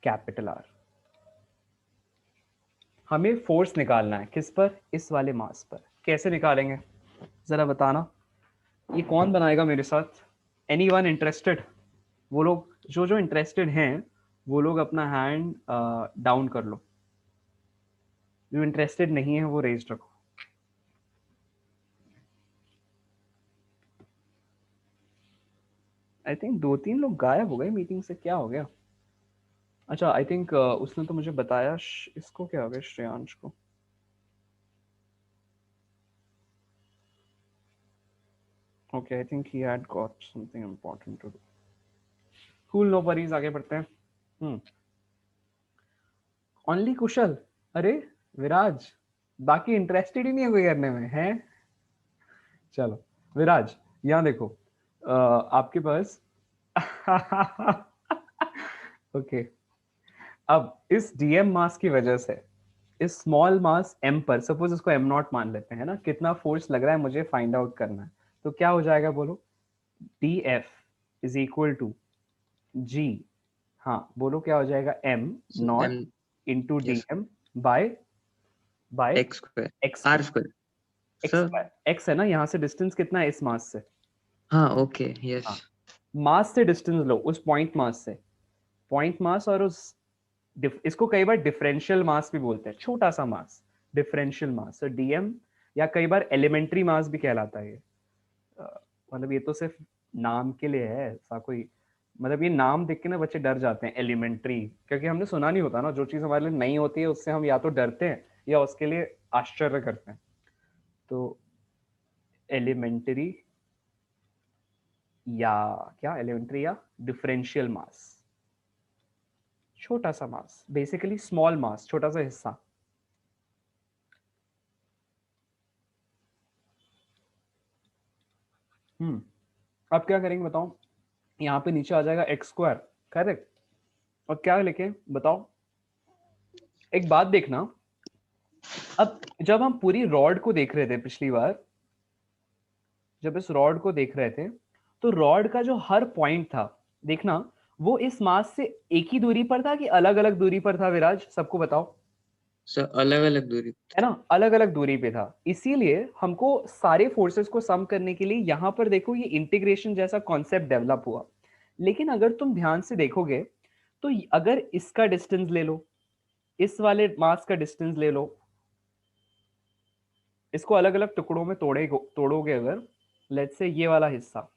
Capital R. हमें force निकालना है किस पर? इस वाले मास पर। कैसे निकालेंगे जरा बताना। ये कौन बनाएगा मेरे साथ? Anyone interested? वो लोग जो जो इंटरेस्टेड हैं वो लोग अपना हैंड डाउन कर लो, जो इंटरेस्टेड नहीं है वो रेज रखो। आई थिंक 2-3 लोग गायब हो गए मीटिंग से, क्या हो गया? अच्छा आई थिंक उसने तो मुझे बताया इसको क्या हो गया, श्रेयांश को। Okay I think he had got something important to do. Cool, no worries, आगे बढ़ते हैं। ओनली कुशल? अरे विराज, बाकी इंटरेस्टेड ही नहीं है कोई करने में है? चलो विराज यहाँ देखो, आपके पास ओके अब इस डीएम मास की वजह से इस स्मॉल मास एम पर, सपोज इसको एम नॉट मान लेते हैं ना, कितना फोर्स लग रहा है मुझे फाइंड आउट करना है। तो क्या हो जाएगा बोलो? D f is equal to g, हाँ बोलो क्या हो जाएगा? M naught M, into d yes, m by by x square, x r square. square. X Sir, square, x है ना, यहाँ से डिस्टेंस कितना है इस मास से? हाँ, okay, yes. हाँ, मास से डिस्टेंस लो, उस पॉइंट मास से। पॉइंट मास और उस इसको कई बार डिफरेंशियल मास भी बोलते हैं, छोटा सा मास, डिफरेंशियल मास। तो डीएम या कई बार एलिमेंट्री मास भी कहलाता है ये। मतलब ये तो सिर्फ नाम के लिए है, ऐसा कोई मतलब ये नाम देख के ना बच्चे डर जाते हैं एलिमेंट्री, क्योंकि हमने सुना नहीं होता ना, जो चीज हमारे लिए नई होती है उससे हम या तो डरते हैं या उसके लिए आश्चर्य करते हैं। तो एलिमेंट्री या क्या, एलिमेंट्री या डिफरेंशियल मास, छोटा सा मास, बेसिकली स्मॉल मास, छोटा सा हिस्सा। अब क्या करेंगे बताओ? यहाँ पे नीचे आ जाएगा एक्स स्क्वायर, करेक्ट। और क्या लेके बताओ, एक बात देखना, अब जब हम पूरी रॉड को देख रहे थे पिछली बार, जब इस रॉड को देख रहे थे, तो रॉड का जो हर पॉइंट था देखना, वो इस मास से एक ही दूरी पर था कि अलग अलग दूरी पर था? विराज सबको बताओ। सर अलग अलग दूरी. है ना, अलग अलग दूरी पे था। इसीलिए हमको सारे फोर्सेस को सम करने के लिए यहां पर देखो ये इंटीग्रेशन जैसा कॉन्सेप्ट डेवलप हुआ। लेकिन अगर तुम ध्यान से देखोगे तो अगर इसका डिस्टेंस ले लो, इस वाले मास का डिस्टेंस ले लो, इसको अलग अलग टुकड़ों में तोड़ोगे अगर, लेट्स से ये वाला हिस्सा,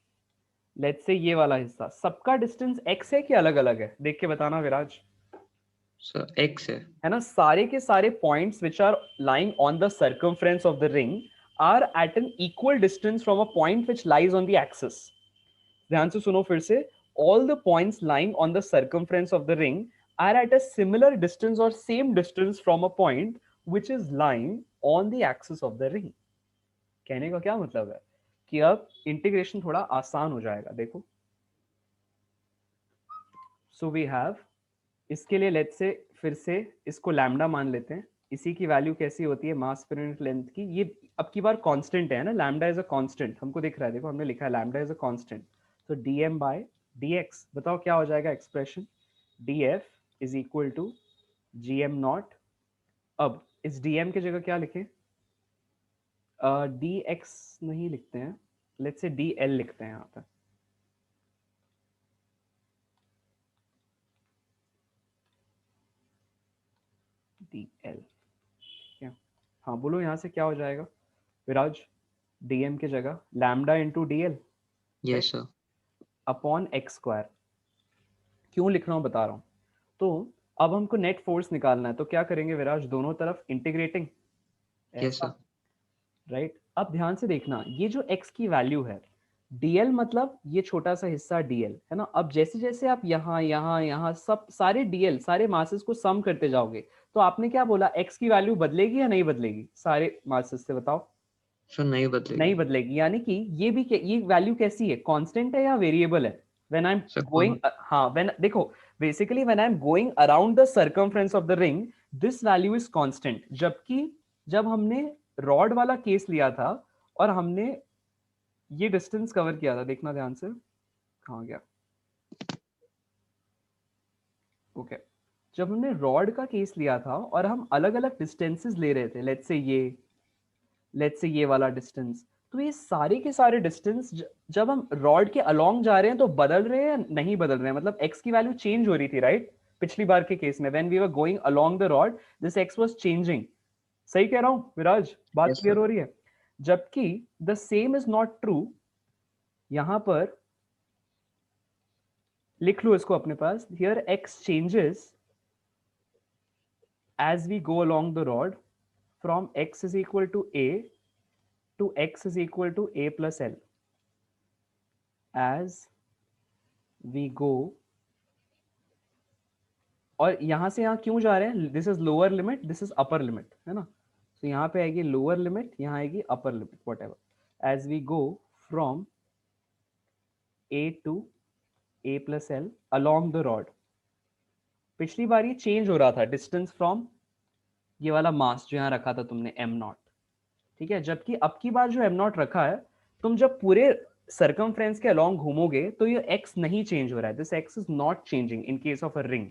लेट्स से ये वाला हिस्सा, सबका डिस्टेंस x है कि अलग अलग है? देख के बताना विराज। सर x है ना, सारे के सारे points which are lying on the circumference of the ring are at an equal distance from a point which lies on the axis. ध्यान से सुनो फिर से, all the points lying on the circumference of the ring are at a similar distance और same distance from a point which is lying on the axis of the ring. कहने का क्या मतलब है कि अब इंटीग्रेशन थोड़ा आसान हो जाएगा। देखो, सो वी हैव, इसके लिए लेट्स से फिर से इसको लैम्डा मान लेते हैं। इसी की वैल्यू कैसी होती है मास पर यूनिट लेंथ की? ये अब की बार कांस्टेंट है ना, लैम्डा इज अ कांस्टेंट, हमको दिख रहा है, देखो हमने लिखा है लैम्डा इज अ कांस्टेंट। तो dm बाय dx, बताओ क्या हो जाएगा expression? df is equal to gm naught. अब इस dm की जगह क्या लिखें? dx नहीं लिखते हैं, लेट्स से dl लिखते हैं यहाँ पर। dl क्या? हाँ बोलो यहाँ से क्या हो जाएगा विराज? dm की जगह lambda into dl yes sir. Upon x square. क्यों लिख रहा हूँ बता रहा हूँ। तो अब हमको नेट फोर्स निकालना है, तो क्या करेंगे विराज? दोनों तरफ इंटीग्रेटिंग, Yes ऐसा, sir. राइट। अब ध्यान से देखना, ये जो x की वैल्यू है, dl मतलब ये छोटा सा हिस्सा dl है ना। अब जैसे जैसे आप यहाँ यहाँ यहाँ सब सारे dl सारे मासेस को सम करते जाओगे, तो आपने क्या बोला, x की वैल्यू बदलेगी या नहीं बदलेगी सारे मासेस से? बताओ। सर नहीं बदलेगी. नहीं बदलेगी, यानी कि ये वैल्यू कैसी है, कांस्टेंट है या वेरिएबल है? When I am sir going, कौन? हाँ व्हेन देखो, basically when I am going around the circumference of the ring, this value is constant. जबकि जब हमने रॉड वाला केस लिया था और हमने ये डिस्टेंस कवर किया था, देखना ध्यान से, कहाँ गया, ओके, जब हमने रॉड का केस लिया था और हम अलग अलग डिस्टेंसेस ले रहे थे, लेट्स से ये वाला डिस्टेंस, तो ये सारे के सारे डिस्टेंस जब हम रॉड के अलोंग जा रहे हैं तो बदल रहे हैं या नहीं बदल रहे हैं, मतलब x की वैल्यू चेंज हो रही थी, राइट? पिछली बार के केस में when we were going along the rod this x was changing. सही कह रहा हूं विराज? बात Yes, क्लियर sir. हो रही है? जबकि the same is not true, यहां पर लिख लो इसको अपने पास, here x changes as we go along the rod from x is equal to a to x is equal to a plus l as we go, और यहां से यहां क्यों जा रहे हैं? This is lower limit, this is upper limit, है ना? तो यहां पे आएगी लोअर लिमिट, यहां आएगी upper limit, whatever, as we go from a to a plus l along the rod। पिछली बार ये चेंज हो रहा था डिस्टेंस फ्रॉम ये वाला मास जो यहाँ रखा था तुमने m नॉट, ठीक है? जबकि अब की बार जो m नॉट रखा है, तुम जब पूरे सर्कमफ्रेंस के अलोंग घूमोगे तो ये x नहीं चेंज हो रहा है, this x is not changing in case of a ring,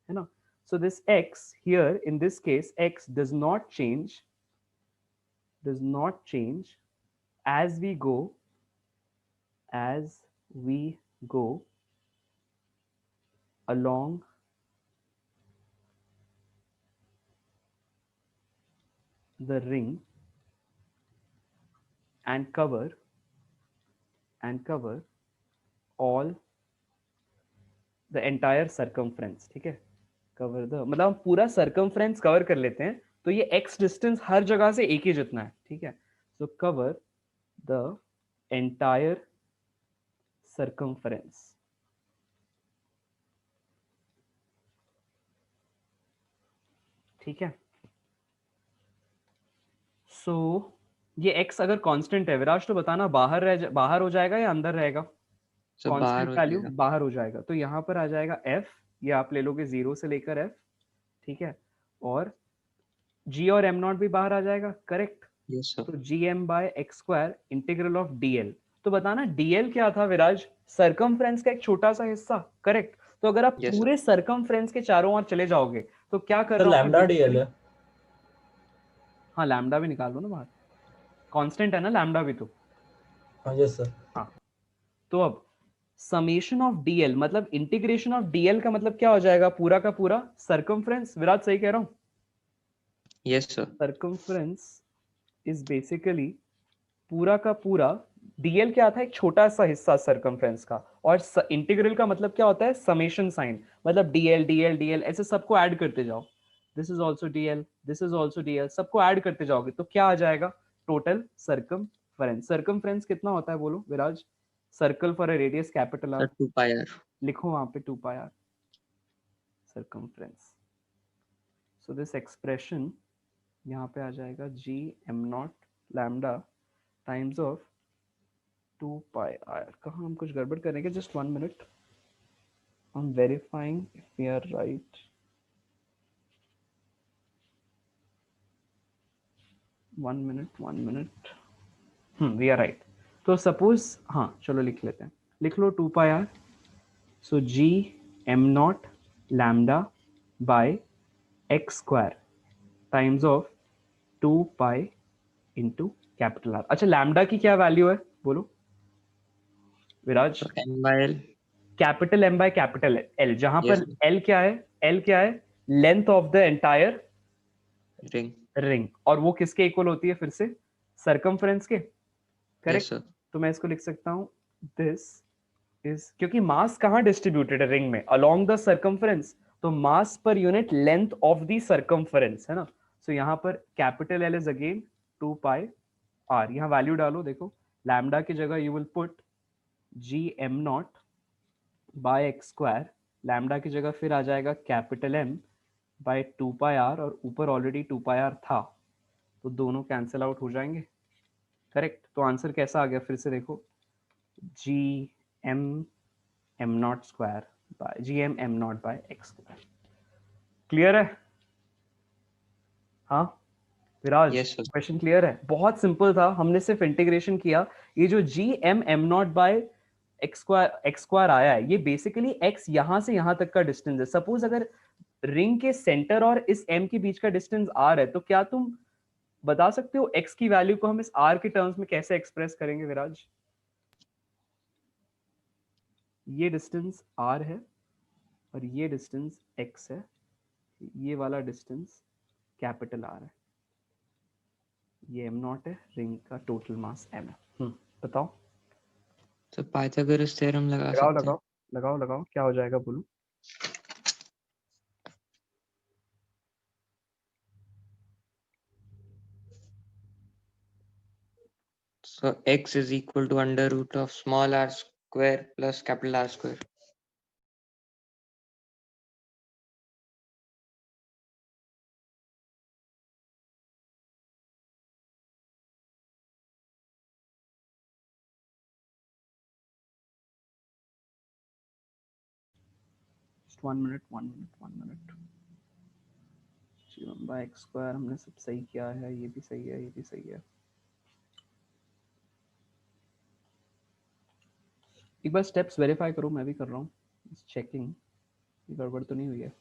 है ना? So this x here in this case x does not change as we go along the ring and cover all the entire circumference, ठीक है? Cover the मतलब हम पूरा circumference cover कर लेते हैं, तो ये x डिस्टेंस हर जगह से एक ही जितना है, ठीक है? सो कवर द एंटायर सर्कमफ्रेंस, ठीक है? सो ये x अगर कांस्टेंट है विराज तो बताना, बाहर हो जाएगा या अंदर रहेगा? सर बाहर कांस्टेंट हो वैल्यू जाएगा. बाहर हो जाएगा, तो यहाँ पर आ जाएगा f, ये आप ले लोगे 0 से लेकर f, ठीक है? और g और m नॉट भी बाहर आ जाएगा, करेक्ट? Yes, sir. तो gm by x square integral of dl। तो बताना dl क्या था विराज? सर्कमफ्रेंस का एक छोटा सा हिस्सा, करेक्ट? तो अगर आप Yes, sir. पूरे सर्कमफ्रेंस के चारों ओर चले जाओगे तो क्या कर सर रहा हूं लैम्डा मैं डीएल basically? है। हाँ लैम्डा भी निकाल लो ना बाहर, कांस्टेंट है ना लैम्डा भी तो। हाँ यस सर। हाँ तो अब समेशन ऑफ डीएल मतलब इंटीग्रेशन ऑफ डीएल का मतलब क्या हो जाएगा? पूरा का पूरा सर्कमफ्रेंस। विराज सही कह रहा हूं? Yes, sir. Circumference is basically पूरा का पूरा, डीएल क्या था? एक छोटा सा हिस्सा सर्कमफ्रेंस का, और इंटीग्रल का मतलब क्या होता है? समेशन साइन, मतलब डीएल डीएल डीएल ऐसे सबको ऐड करते जाओ, this is also DL, this is also DL, सबको ऐड करते जाओगे तो क्या आ जाएगा? Total circumference. सर्कमफ्रेंस कितना होता है बोलो Viraj? Circle for a radius capital Sir R, 2 pi r. लिखो वहां पे 2 pi r circumference. So this expression यहाँ पे आ जाएगा g M naught lambda times of 2 pi r। कहाँ हम कुछ गड़बड़ करेंगे? Just 1 minute, I am verifying if we are right. 1 minute, we are right. तो सपोज, हाँ चलो लिख लेते हैं, लिख लो 2 pi r। So G M naught lambda by x square times of 2 pi into capital R. अच्छा लैम्डा की क्या वैल्यू है बोलो Viraj? So m by l. Capital M by capital L, जहां Yes, पर sir. एल क्या है? एल क्या है? Length of the entire Ring. Ring, और वो किसके इक्वल होती है फिर से? सर्कमफ्रेंस के, Yes, करेक्ट? sir. तो मैं इसको लिख सकता हूं, दिस इज, क्योंकि मास कहां डिस्ट्रीब्यूटेड है रिंग में? अलोंग द सर्कमफ्रेंस, तो mass per unit length of the circumference, है ना? सो यहाँ पर capital L is again 2 pi r. यहाँ वैल्यू डालो, देखो लैम्डा की जगह you will put g M naught by x square, lambda की जगह फिर आ जाएगा capital M by 2 pi r, और ऊपर ऑलरेडी 2 पाई आर था तो दोनों कैंसिल आउट हो जाएंगे, करेक्ट? तो आंसर कैसा आ गया फिर से देखो, G M M naught square by G M naught by x square. Clear है? हाँ विराज, Yes, sir. क्वेश्चन क्लियर है? बहुत सिंपल था, हमने सिर्फ इंटीग्रेशन किया। ये जो G M naught by x square आया है, ये बेसिकली एक्स यहां से यहां तक का डिस्टेंस है। सपोज अगर रिंग के सेंटर और इस m के बीच का डिस्टेंस r है, तो क्या तुम बता सकते हो x की वैल्यू को हम इस r के टर्म्स में कैसे एक्सप्रेस करेंगे विराज? ये डिस्टेंस r है और ये डिस्टेंस x है, ये वाला डिस्टेंस कैपिटल R है, ये m0 है, रिंग का टोटल मास m है। बताओ। तो पाइथागोरस थ्योरम लगा लगाओ सकते हैं। लगाओ लगाओ लगाओ, क्या हो जाएगा बोलो? So x is equal to under root of small r square plus capital R square. Just 1 minute. g1 by x square हमने सब सही किया है, ये भी सही है, ये भी सही है। एक बार स्टेप्स वेरीफाई करो, मैं भी कर रहा हूँ चेकिंग, गड़बड़ तो नहीं हुई है।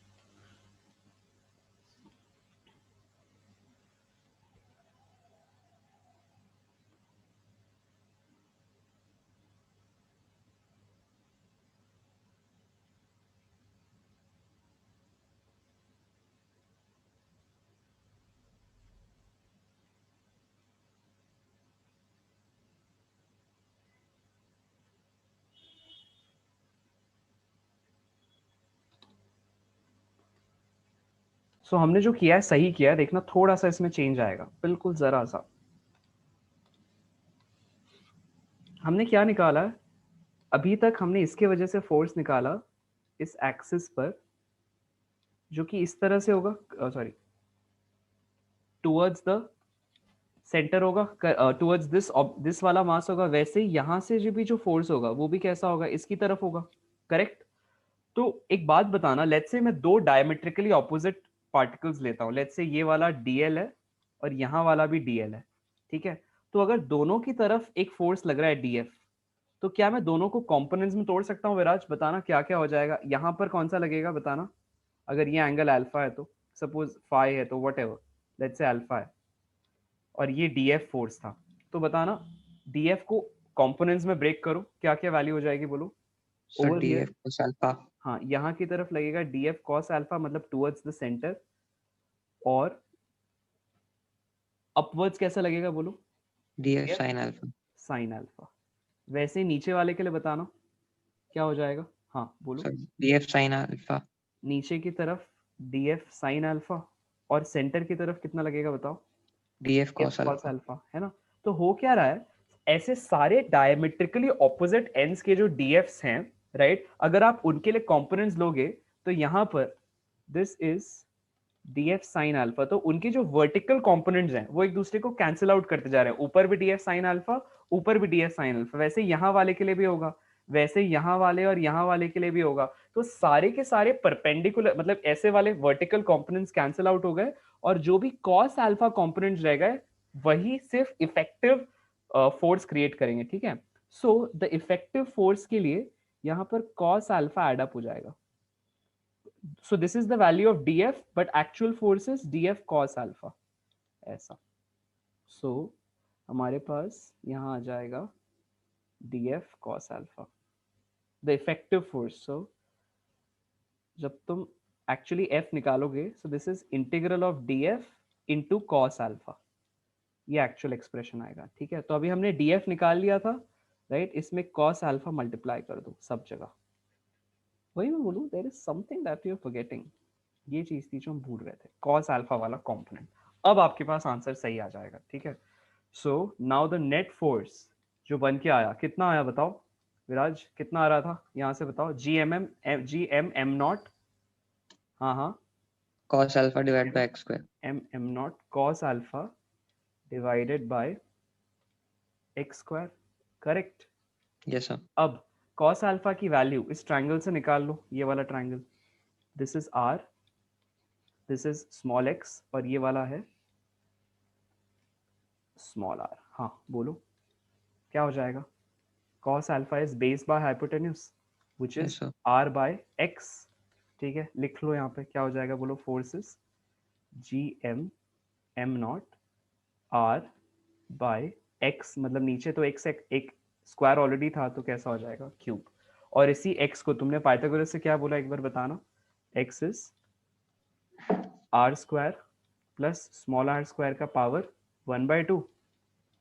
सो हमने जो किया है सही किया है, देखना थोड़ा सा इसमें चेंज आएगा, बिल्कुल जरा सा। हमने क्या निकाला है अभी तक? हमने इसके वजह से फोर्स निकाला इस एक्सिस पर, जो कि इस तरह से होगा, सॉरी टुवर्ड्स द सेंटर होगा, टुवर्ड्स दिस वाला मास होगा। वैसे ही यहाँ से जो भी जो फोर्स होगा वो भी कैसा होगा, इसकी तरफ होगा, करेक्ट? तो एक बात बताना, लेट्स से मैं दो डायमेट्रिकली ऑपोजिट पार्टिकल्स लेता हूँ, लेट्स से ये वाला dl है और यहाँ वाला भी dl है, ठीक है? तो अगर दोनों की तरफ एक फोर्स लग रहा है df, तो क्या मैं दोनों को कंपोनेंट्स में तोड़ सकता हूँ विराज? बताना क्या क्या हो जाएगा। यहाँ पर कौन सा लगेगा बताना? अगर ये एंगल अल्फा है तो सपोज फाई है, तो what ever, let's say alpha है और ये df फोर्स था, तो बताना df को कंपोनेंट्स में ब्रेक करो, क्या क्या वैल्यू हो जाएगी बोलो? So over here, df cos alpha. हाँ यहाँ की तरफ लगेगा df cos अल्फा, मतलब टुवर्ड्स द सेंटर, और अपवर्ड्स कैसा लगेगा बोलो? df sin alpha. Sine alpha. वैसे ही नीचे वाले के लिए बताना क्या हो जाएगा? हाँ बोलो। So df sin alpha. नीचे की तरफ df साइन अल्फा, और सेंटर की तरफ कितना लगेगा बताओ? df cos cos alpha. Alpha, है ना? तो हो क्या रहा है, ऐसे सारे डायमेट्रिकली ऑपोजिट एंड्स के जो dfs हैं, राइट, अगर आप उनके लिए कंपोनेंट्स लोगे तो यहाँ पर this is df sin alpha, तो उनके जो वर्टिकल कंपोनेंट्स हैं वो एक दूसरे को कैंसिल आउट करते जा रहे हैं, ऊपर भी df sin अल्फा, ऊपर भी df sin अल्फा। वैसे यहाँ वाले के लिए भी होगा, वैसे यहाँ वाले और यहाँ वाले के लिए भी होगा। तो सारे के सारे परपेंडिकुलर, मतलब ऐसे वाले वर्टिकल कंपोनेंट्स कैंसिल आउट हो गए, और जो भी cos अल्फा कंपोनेंट्स रह गए वही सिर्फ इफेक्टिव फोर्स क्रिएट करेंगे, ठीक है? सो द इफेक्टिव फोर्स के लिए यहाँ पर cos अल्फा एड अप हो जाएगा। So this is the value of df, but actual force is df cos alpha, ऐसा। So हमारे पास यहाँ आ जाएगा df cos alpha, the effective force। So जब तुम actually f निकालोगे, so this is integral of df into cos alpha, ये actual expression आएगा, ठीक है? तो अभी हमने df निकाल लिया था, राइट? इसमें cos alpha मल्टीप्लाई कर दो सब जगह। वही मैं बोलूँ, there is something that you are forgetting, ये चीज थी जो हम भूल रहे थे, cos अल्फा वाला कंपोनेंट। अब आपके पास आंसर सही आ जाएगा, ठीक है? So now the net force जो बन के आया, कितना आया बताओ विराज? कितना आ रहा था यहाँ से बताओ? जी एम एम नॉट, हाँ हाँ, Cos alpha divided by x square. Am not cos alpha divided by x square, correct? Yes sir. अब cos अल्फा की वैल्यू इस ट्राइंगल से निकाल लो, ये वाला triangle, this is r, this is small x, और ये वाला है स्मॉल r। हाँ बोलो क्या हो जाएगा? cos alpha is base by hypotenuse, which Yes is sir. r by x, ठीक है, लिख लो यहाँ पे क्या हो जाएगा, बोलो forces Gm m0 r by x, मतलब नीचे तो x एक स्क्वायर ऑलरेडी था तो कैसा हो जाएगा क्यूब, और इसी x को तुमने पाइथागोरस से क्या बोला एक बार बताना, x इज r स्क्वायर प्लस स्मॉल r स्क्वायर का पावर 1/2,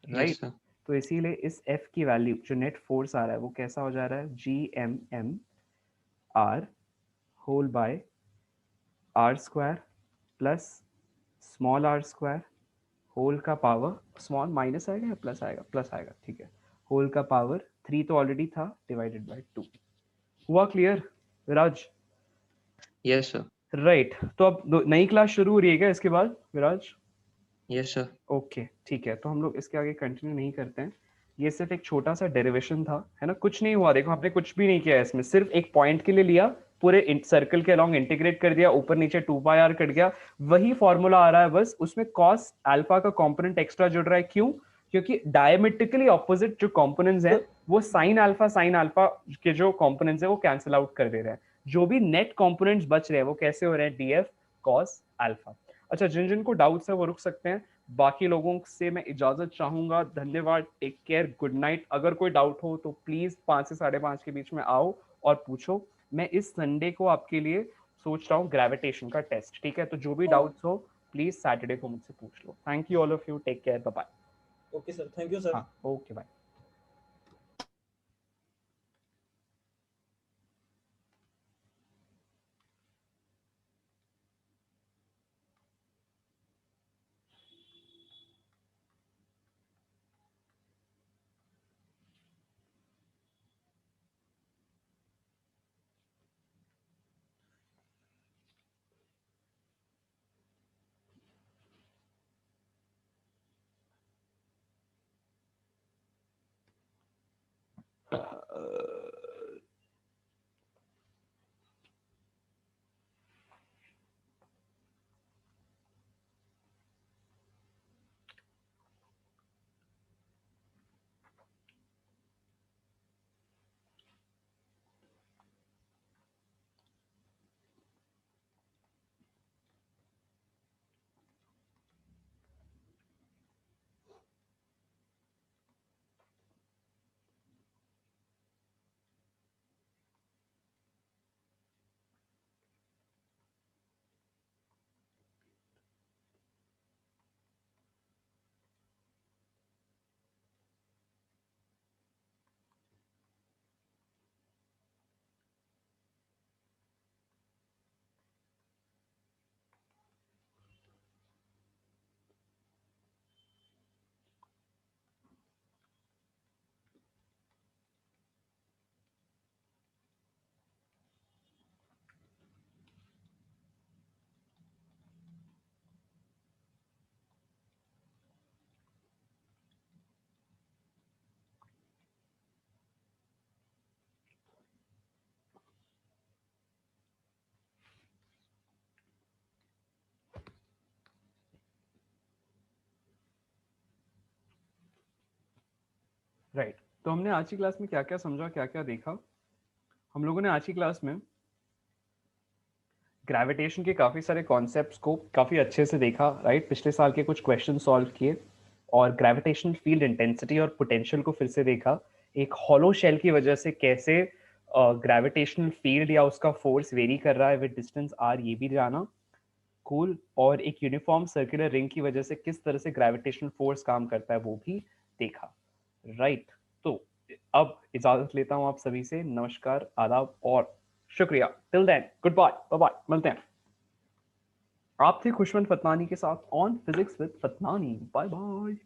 Yes, राइट। sir. तो इसीलिए इस F की वैल्यू जो नेट फोर्स आ रहा है वो कैसा हो जा रहा है, Gmm r whole by r स्क्वायर plus small r square whole का पावर, स्मॉल माइनस आएगा या प्लस आएगा, प्लस आएगा, ठीक है, होल का पावर 3 तो ऑलरेडी था डिवाइडेड बाय 2। हुआ क्लियर विराज? Yes, sir. राइट तो अब नई क्लास शुरू हो रही है क्या इसके बाद विराज? Yes, sir. ओके ठीक है, तो हम लोग इसके आगे कंटिन्यू नहीं करते हैं, ये सिर्फ एक छोटा सा डेरिवेशन था, है ना, कुछ नहीं हुआ, देखो आपने कुछ भी नहीं किया इसमें, सिर्फ एक पॉइंट के लिए लिया, पूरे सर्कल के अलोंग इंटीग्रेट कर दिया, ऊपर नीचे 2πr कट गया, वही फॉर्मूला आ रहा है, बस उसमें cos अल्फा का कंपोनेंट एक्स्ट्रा जुड़ रहा है, क्यों? क्योंकि डायमेट्रिकली ऑपोजिट जो कंपोनेंट्स हैं वो साइन अल्फा के जो कंपोनेंट्स है वो कैंसिल आउट कर दे रहे हैं, जो भी नेट कंपोनेंट्स बच रहे हैं वो कैसे हो रहे हैं, df cos अल्फा। अच्छा, जिन जिन को डाउट्स है वो रुक सकते हैं, बाकी लोगों से मैं इजाजत चाहूंगा, धन्यवाद, टेक केयर, गुड नाइट। अगर कोई डाउट हो तो प्लीज 5 से 5:30 के बीच में आओ और पूछो। मैं इस संडे को आपके लिए सोच रहा हूँ ग्रेविटेशन का टेस्ट, ठीक है, तो जो भी डाउट्स हो प्लीज सैटरडे को मुझसे पूछ लो। Thank you all of you, take care, bye bye. Okay sir, thank you sir. हाँ ओके बाय। राइट, तो हमने आज की क्लास में क्या क्या समझा, क्या क्या देखा? हम लोगों ने आज की क्लास में ग्रेविटेशन के काफ़ी सारे कॉन्सेप्ट्स को काफ़ी अच्छे से देखा, राइट, पिछले साल के कुछ क्वेश्चन सॉल्व किए, और ग्रेविटेशनल फील्ड इंटेंसिटी और पोटेंशियल को फिर से देखा, एक हॉलो शेल की वजह से कैसे ग्रेविटेशनल फील्ड या उसका फोर्स वेरी कर रहा है विद डिस्टेंस आर, ये भी जाना, कूल, और एक यूनिफॉर्म सर्कुलर रिंग की वजह से किस तरह से ग्रेविटेशनल फोर्स काम करता है वो भी देखा, राइट। तो अब इजाजत लेता हूं आप सभी से, नमस्कार, आदाब और शुक्रिया। Till then, good bye, bye bye, मिलते हैं। आप थे खुशवंत फतनानी के साथ on physics with Fatnani, bye bye.